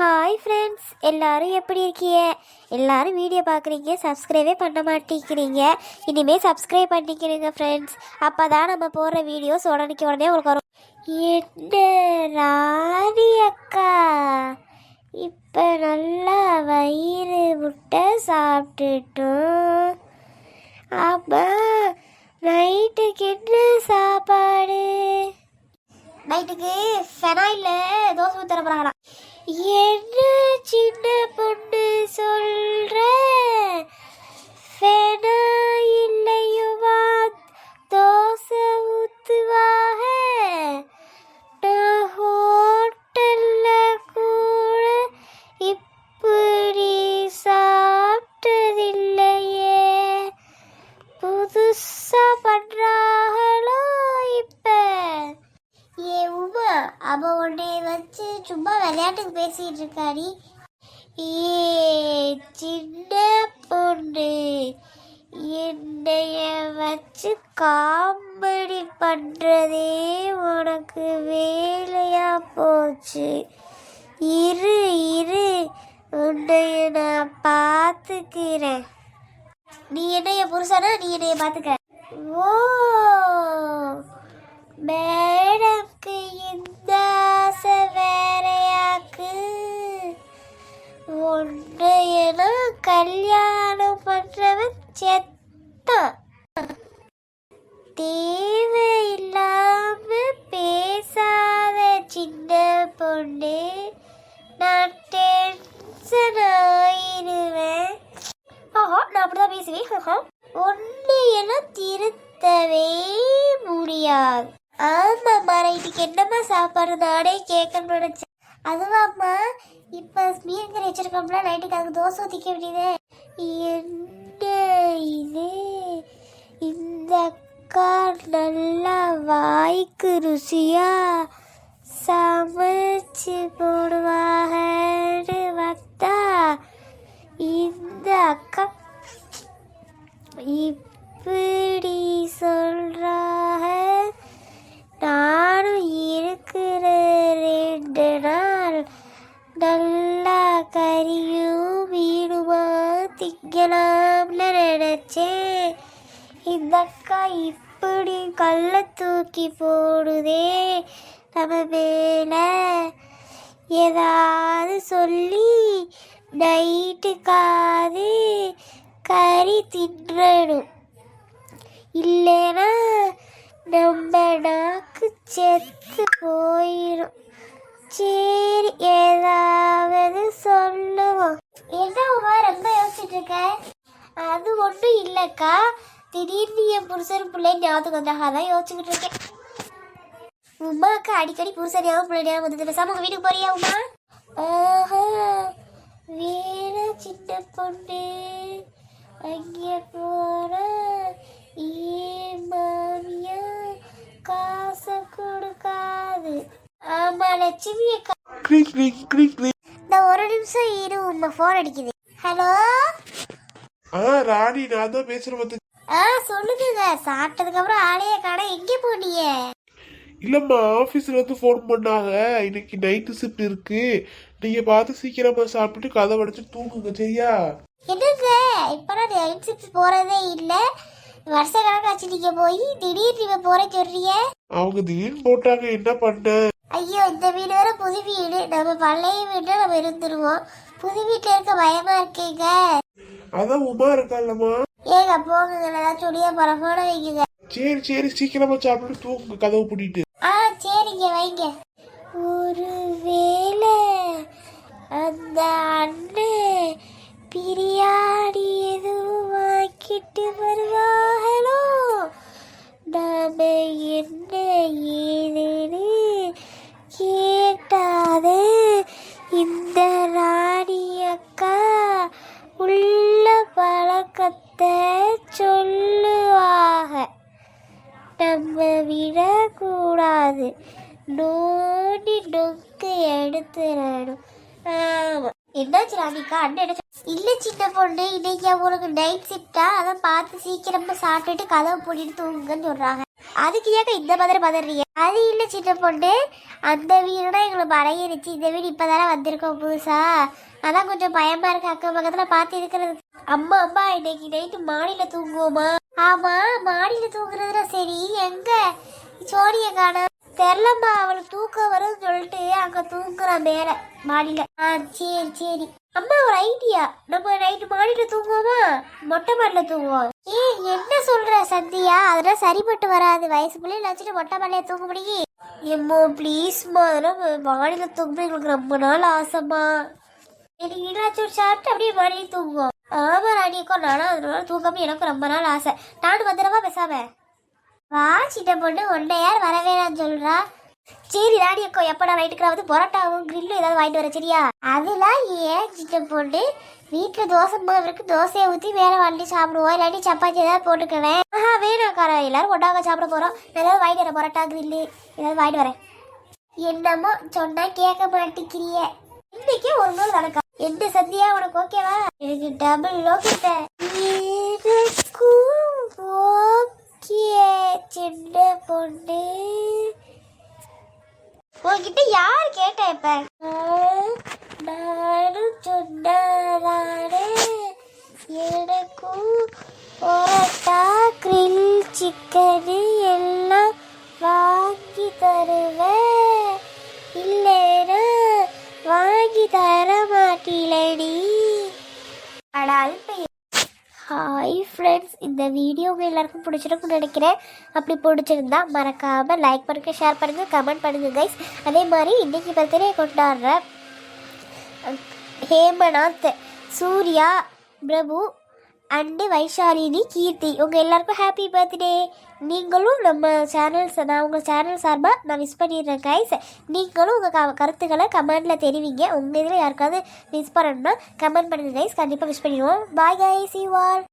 Hi friends, எல்லோரும் எப்படி இருக்கீங்க? எல்லோரும் வீடியோ பார்க்குறீங்க, சப்ஸ்கிரைபே பண்ண மாட்டேங்கிறீங்க. இனிமேல் சப்ஸ்கிரைப் பண்ணிக்கிறீங்க ஃப்ரெண்ட்ஸ். அப்போ தான் நம்ம போடுற வீடியோஸ் உடனே உங்களுக்கு வரும். என்ன ராணி அக்கா, இப்போ நல்லா வயிறு முட்டை சாப்பிட்டுட்டோம். ஆமாம், நைட்டுக்கு என்ன சாப்பாடு? நைட்டுக்கு ஃபெனாயில் தோசை ஊற்ற போகிறாங்களா? என்ன சின்ன பொண்ணு சொல்ற? ஃபெனாயில்லையுமா தோசை ஊற்றுவாக? நான் ஹோட்டல்ல கூட இப்படி சாப்பிட்டதில்லையே. புதுசா பண்றாங்களோ இப்ப? ஏ உமா, அவ உன்னை வச்சு சும்மா விளையாட்டுக்கு பேசிட்டு இருக்காடி. ஏ சின்ன பொண்ணு, என்னைய வச்சு காமெடி பண்றதே உனக்கு வேலையா போச்சு. இரு இரு, உன்னைய நான் பார்த்துக்கிறேன். நீ என்னைய புருஷனா, நீ என்னைய பார்த்துக்க. ஓ, மேடம்க்கு இந்த ஆசை வேறையாக்கு. உன்னையனா கல்யாணம் பண்றவன் செத்தான். தேவையில்லாம பேசாத சின்ன பொண்ணு, நான் டென்ஷன் ஆயிடுவேன். நான் அப்படிதான் பேசுவேன். உன்னையெல்லாம் திருத்தவே முடியாது. ஆமாம்மா, நைட்டுக்கு என்னம்மா சாப்பாடு நானே கேட்கணும்னு நினச்சேன். அதுவாம்மா, இப்போ மீன் கறி வச்சிருக்கோம்ல, நைட்டுக்கு அதுக்கு தோசை ஊற்றிக்க வேண்டியது. என்ன இது, இந்த அக்கா நல்லா வாய்க்கு ருசியா சமைச்சு போடுவாங்கன்னு வந்தா, இந்த அக்கா இப்படி சொல்றாக. நானும் இருக்கிற 2 நாள் நல்லா கறியும் மீனுமா திங்கலாம்னு நினைச்சேன். இந்த அக்கா இப்படி கல்ல தூக்கி போடுதே நம்ம மேல. ஏதாவது சொல்லி நைட்டுக்காது கறி தின்றணும், இல்லைன்னா நம்ம நாக்கு செத்து போயிடும். சரி, ஏதாவது சொல்லுவோம். என்ன உமா ரொம்ப யோசிச்சுட்டு இருக்க? அது ஒன்றும் இல்லைக்கா, திடீர்னு என் புருஷன் பிள்ளை ஞாபகம் வந்தாக, அதான் யோசிச்சுக்கிட்டு இருக்கேன். உமாக்கா அடிக்கடி புருஷன் ஞாபகம் பிள்ளை ஞாபகம் வந்து பேசாம உங்க வீட்டுக்கு போறியா உமா? ஆஹா, வேற சின்ன பொண்ணு, அங்கே போற மாமியா காசை கொடுக்காது. ஆமா லட்சுமி அக்கா, நான் ஒரு நிமிஷம் இரு, உமா போன் அடிக்குது. ஹலோ ராணி, நான் தான் பேசுறேன். சொல்லுங்க. சாப்பிட்டதுக்கு அப்புறம் ஆளையே காண, எங்கே போனீங்க? இல்லம்மா, ஆபீஸ்ல இருந்து போன் பண்ணாங்க, இன்னைக்கு நைட்டு ஷிஃப்ட் இருக்கு, நீங்க பார்த்து சீக்கிரமா சாப்பிட்டு கதை வடிச்சு தூங்குங்க, சரியா? என்னங்க, இப்பதான் நைட் ஷிஃப்ட் போறதே இல்ல, வருஷ கணக்காச்சு நீங்க போய் திடீர்னு நீங்க போறேன்னு சொல்றீங்க. அவங்க திடீர்னு போட்டாங்க, என்ன பண்ண? ஐயோ, இந்த வீடு வேற புது வீடு, நம்ம பழைய வீட்டுல நம்ம இருந்துருவோம். புது வீட்டுல இருக்க பயமா இருக்கீங்க. அதான் உமா இருக்கால்லம்மா. ஏங்க போங்க, ஏதாச்சும் ஒளிய போற போன வைங்க. சரி சரி, சீக்கிரமா சாப்பிட்டு தூங்குங்க, கதவு பூட்டிட்டு. சரிங்க, வைங்க. ஒரு வேளை அந்த அண்ணன் பிரியாணி எதுவும் வாங்கிட்டு வருவாங்களோ? நாம என்ன ஏதுன்னு கேட்டாது இந்த ராணி அக்கா உள்ள பழக்கத்தை சொல்லுவாங்க. நம்ம விடக்கூடாது, நோண்டி நொக்கு எடுத்துடணும். என்னாச்சு ராணிக்கா? அண்ணன் என்ன? இல்லை சின்ன பொண்ணு, இன்னைக்கு உனக்கு நைட் ஷிஃப்டா, அதான் பார்த்து சீக்கிரமா சாப்பிட்டுட்டு கதவை பூட்டிட்டு தூங்குங்கன்னு சொல்றாங்க. அதுக்கு ஏக்க இந்த மாதிரி பதறீங்க? அது இல்லை சின்ன பொண்ணு, அந்த வீடுனா எங்களை பழையிருச்சு. இந்த வீடு இப்போதானே வந்திருக்கோம் புதுசா, அதான் கொஞ்சம் பயமா இருக்கு அக்கம் பக்கத்தில் பார்த்து இருக்கிறது. அம்மா அம்மா இன்னைக்கு நைட்டு மாடியில் தூங்குவோமா? ஆமா, மாடியில் தூங்குறதுனா சரி. எங்க சோனியை காண தெரிலம்மா, அவளுக்கு தூக்கம் வரும்னு சொல்லிட்டு அங்கே தூங்குறான் மேலே மாடியில். சரி சரி அம்மா, ஒரு ஐடியா. நம்ம நைட்டு மாடியில் தூங்குவோமா, மொட்டை மாடியில் தூங்குவோம்? என்ன சொல்ற சந்தியா? அதெல்லாம் சரிப்பட்டு வராது. வயசு பிள்ளைய வச்சுட்டு மொட்டை மாடியில தூங்க முடியும்? எம்மோ ப்ளீஸ்மா, அதெல்லாம் மாடியில் தூங்குறது எங்களுக்கு ரொம்ப நாள் ஆசைம்மா. எனக்கு நீங்களாச்சும் ஒரு சாப்பிட்டு அப்படியே மாடியில் தூங்குவோம். ஆமா ராணியக்கோ, நானும் அதனால தூங்காம எனக்கு ரொம்ப நாள் ஆசை. நானும் வந்துடவா பேசாம? வா சின்ன பொண்ணு, ஒன்றை யார் வரவே நான் சொல்றா. சரி ராணியக்கோ, எப்படா நைட்டுக்கு வந்து பரோட்டாவும் கிரில்லும் ஏதாவது வாங்கிட்டு வர சரியா? அதெல்லாம் ஏன் சின்ன பொண்ணு, வீட்டில் தோசை மாவு இருக்கு, தோசையை ஊற்றி வேற வாங்கி சாப்பிடுவோம். இல்லாட்டி சப்பாத்தி ஏதாவது போட்டுக்குவேன். வேணாக்காரா, எல்லாரும் ஒட்டாக சாப்பிட போகிறோம். ஏதாவது வாங்கிட்டு வரேன், பரோட்டா கிரில்லு ஏதாவது வாங்கிட்டு வரேன். என்னமோ சொன்னா கேட்க மாட்டேங்கிறிய. இன்னைக்கே ஒரு நாள் நடக்கா. என்ன சந்தியா, உனக்கு ஓகேவா? எனக்கு டபுள் ஓகே. ஓகே சின்ன பொண்ணு. உன்கிட்ட யாரு கேட்டா? இப்ப நானும் சொன்னாரே, எனக்கும் பரோட்டா கிரில் சிக்கனு எல்லாம் வாங்கி தருவேன், இல்லைன்னா வாங்கி தர மாட்டீலடி. ஹாய் ஃப்ரெண்ட்ஸ், இந்த வீடியோ உங்கள் எல்லாருக்கும் பிடிச்சிருக்குன்னு நினைக்கிறேன். அப்படி பிடிச்சிருந்தா மறக்காமல் லைக் பண்ணுங்கள், ஷேர் பண்ணுங்கள், கமெண்ட் பண்ணுங்கள் கைஸ். அதே மாதிரி இன்றைக்கி பர்த்டே கொண்டாடுற ஹேமநாத், சூர்யா, பிரபு அண்டு வைஷாலினி, கீர்த்தி, உங்கள் எல்லாருக்கும் ஹாப்பி பர்த்டே. நீங்களும் நம்ம சேனல்ஸ், நான் உங்கள் சேனல் சார்பாக நான் மிஸ் பண்ணிடுறேன் கைஸ். நீங்களும் உங்கள் கருத்துக்களை கமெண்டில் தெரிவிங்க. உங்கள் இதில் யாருக்காவது மிஸ் பண்ணணும்னா கமெண்ட் பண்ணுங்கள் கைஸ், கண்டிப்பாக மிஸ் பண்ணிடுவோம். Bye guys, you all.